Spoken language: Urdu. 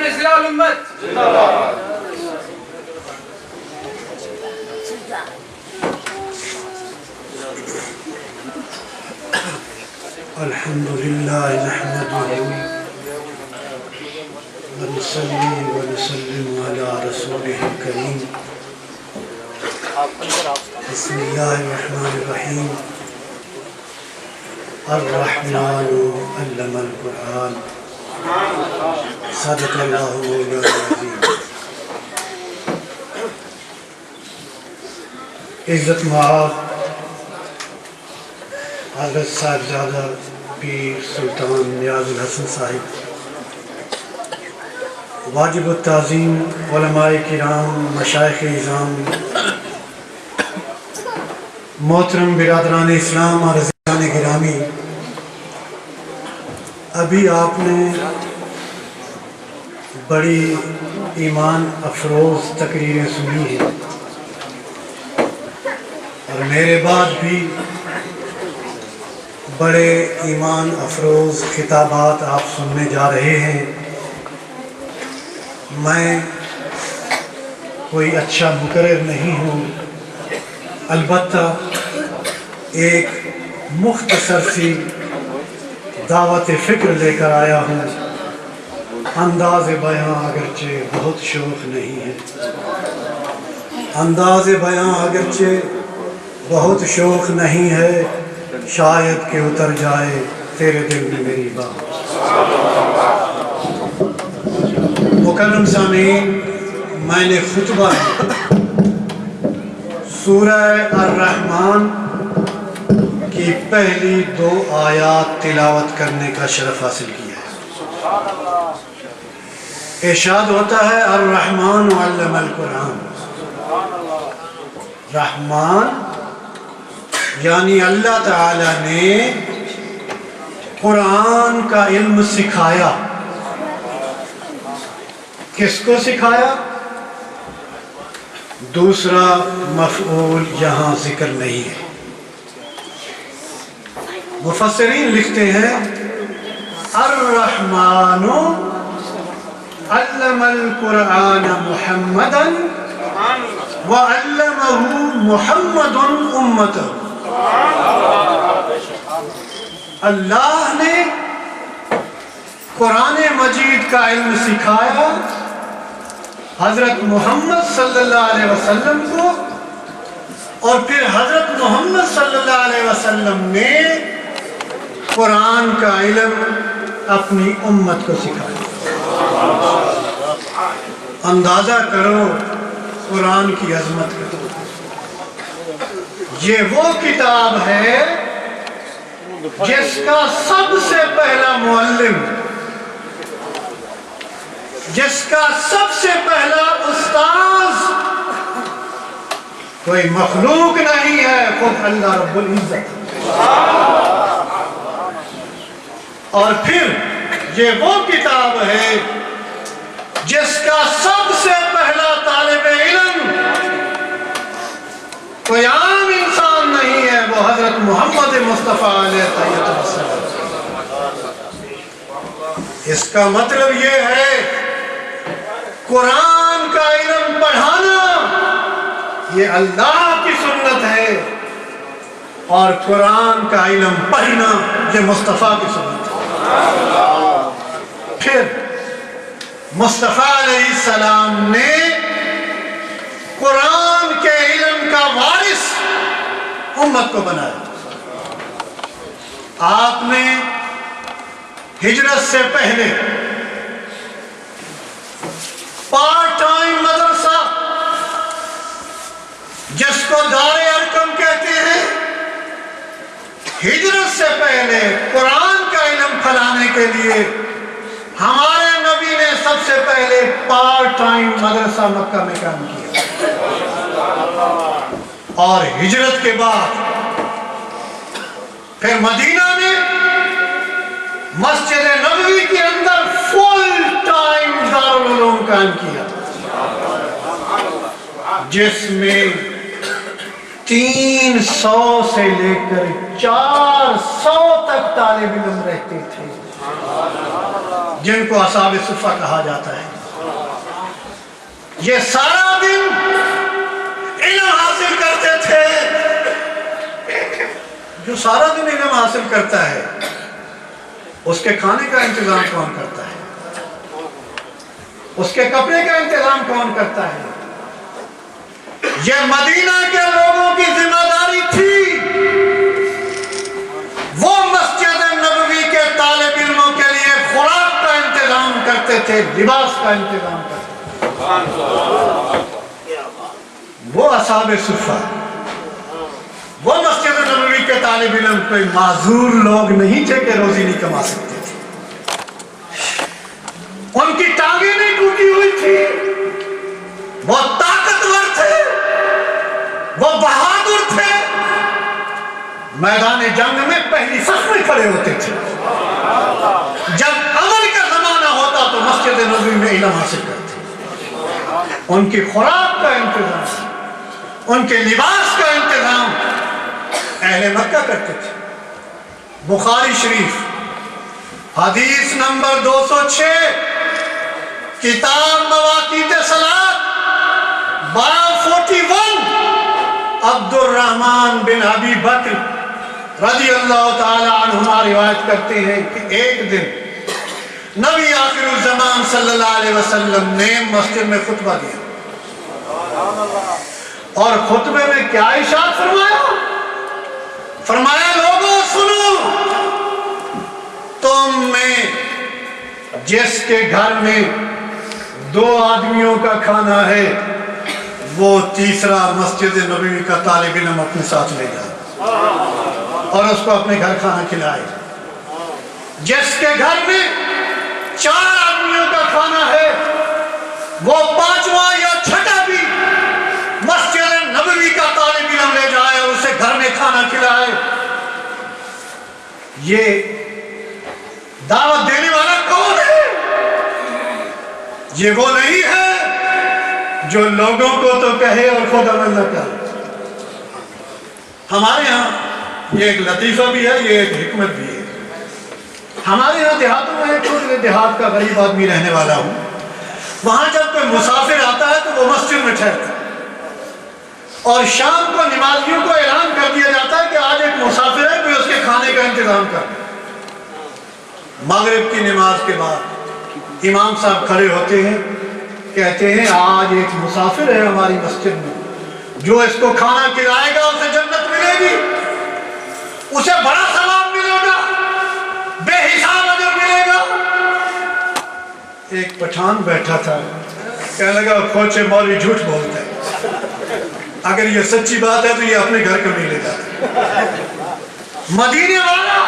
اصلاح الامت الحمد لله نحمده ونصلي ونسلم على رسوله الكريم بسم الله الرحمن الرحيم الرحمن علم القرآن صدق الله مولانا العظيم. عزت مآب حضرت صاحبزادہ پیر سلطان نیاز الحسن صاحب، واجب التعظیم علماء کرام، مشائخ اعظام، محترم برادران اسلام اور عزیزان گرامی، ابھی آپ نے بڑی ایمان افروز تقریریں سنی ہیں اور میرے بعد بھی بڑے ایمان افروز خطابات آپ سننے جا رہے ہیں. میں کوئی اچھا مقرر نہیں ہوں، البتہ ایک مختصر سی دعوت فکر لے کر آیا ہوں. انداز بیاں اگرچہ بہت شوق نہیں ہے، انداز بیاں اگرچہ بہت شوق نہیں ہے، شاید کہ اتر جائے تیرے دل میں میری بات. مکرم سامعین، میں نے خطبہ سورہ الرحمن کی پہلی 2 آیات تلاوت کرنے کا شرف حاصل کیا ہے. ارشاد ہوتا ہے الرحمن علم القرآن. رحمان یعنی اللہ تعالی نے قرآن کا علم سکھایا. کس کو سکھایا؟ دوسرا مفعول یہاں ذکر نہیں ہے. مفسرین لکھتے ہیں الرحمن علم القرآن محمدا وعلمه محمد امته. اللہ نے قرآن مجید کا علم سکھایا حضرت محمد صلی اللہ علیہ وسلم کو، اور پھر حضرت محمد صلی اللہ علیہ وسلم نے قرآن کا علم اپنی امت کو سکھایا. اندازہ کرو قرآن کی عظمت کا. یہ وہ کتاب ہے جس کا سب سے پہلا معلم، جس کا سب سے پہلا استاذ کوئی مخلوق نہیں ہے، خود اللہ رب العزت. اور پھر یہ وہ کتاب ہے جس کا سب سے پہلا طالب علم کوئی عام انسان نہیں ہے، وہ حضرت محمد مصطفیٰ علیہ السلام. اس کا مطلب یہ ہے قرآن کا علم پڑھانا یہ اللہ کی سنت ہے، اور قرآن کا علم پڑھنا یہ مصطفیٰ کی سنت ہے. پھر مصطفیٰ علیہ السلام نے قرآن کے علم کا وارث امت کو بنایا. آپ نے ہجرت سے پہلے پارٹ ٹائم مدرسہ، جس کو دار ارقم کہتے ہیں، ہجرت سے پہلے قرآن کا علم پھیلانے کے لیے ہمارے نبی نے سب سے پہلے پارٹ ٹائم مدرسہ مکہ میں کام کیا. اور ہجرت کے بعد پھر مدینہ میں مسجد نبوی کے اندر فل ٹائم دارالعلوم قائم کیا، جس میں 300 سے لے کر 400 تک طالب علم رہتے تھے، جن کو اصحاب صفہ کہا جاتا ہے. یہ سارا دن علم حاصل کرتے تھے. جو سارا دن علم حاصل کرتا ہے اس کے کھانے کا انتظام کون کرتا ہے؟ اس کے کپڑے کا انتظام کون کرتا ہے؟ یہ مدینہ کے لوگوں کی ذمہ داری تھی. وہ مسجد نبوی کے طالب علموں کے لیے خوراک کا انتظام کرتے تھے, لباس کا انتظام کرتے تھے. وہ اصحاب صفہ, وہ مسجد نبوی کے طالب علم کوئی معذور لوگ نہیں تھے کہ روزی نہیں کما سکتے تھے. ان کی ٹانگیں نہیں ٹوٹی ہوئی تھی, وہ طاقتور تھے, وہ بہادر تھے, میدان جنگ میں پہلی صف میں کھڑے ہوتے تھے. جب عمل کا زمانہ ہوتا تو مسجد نبوی میں علم حاصل کرتے. ان کی خوراک کا انتظام, ان کے لباس کا انتظام اہل مکہ کرتے تھے. بخاری شریف حدیث نمبر 206, کتاب مواقیت صلاۃ باب 41, عبد الرحمن بن ابی بکر رضی اللہ تعالی عنہما روایت کرتے ہیں کہ ایک دن نبی آخر الزمان صلی اللہ علیہ وسلم نے مسجد میں خطبہ دیا, اور خطبے میں کیا ارشاد فرمایا؟ فرمایا لوگوں سنو, تم میں جس کے گھر میں 2 آدمیوں کا کھانا ہے وہ تیسرا مسجد نبوی کا طالب علم اپنے ساتھ لے جائے اور اس کو اپنے گھر کھانا کھلائے. جس کے گھر میں 4 آدمیوں کا کھانا ہے وہ 5واں یا 6واں بھی مسجد نبوی کا طالب علم لے جائے اور اسے گھر میں کھانا کھلائے. یہ دعوت دینے والا کون ہے؟ یہ وہ نہیں ہے جو لوگوں کو تو کہے اور خود عمل نہ کرے. ہمارے ہاں یہ ایک لطیفہ بھی ہے, یہ ایک حکمت بھی ہے. ہمارے یہاں دیہاتوں میں ایک چھوٹے دیہات کا غریب آدمی رہنے والا ہوں. وہاں جب کوئی مسافر آتا ہے تو وہ مسجد میں ٹھہرتا ہے, اور شام کو نمازیوں کو اعلان کر دیا جاتا ہے کہ آج ایک مسافر ہے, کوئی اس کے کھانے کا انتظام کر. مغرب کی نماز کے بعد امام صاحب کھڑے ہوتے ہیں, کہتے ہیں آج ایک مسافر ہے ہماری مسجد میں, جو اس کو کھانا کھلائے گا اسے جنت ملے گی, اسے بڑا ثواب ملے گا, بے حساب اجر ملے گا. ایک پٹھان بیٹھا تھا, کہنے لگا کھوچے مولوی جھوٹ بولتا ہے, اگر یہ سچی بات ہے تو یہ اپنے گھر کو نہیں لے جاتا. مدینے والا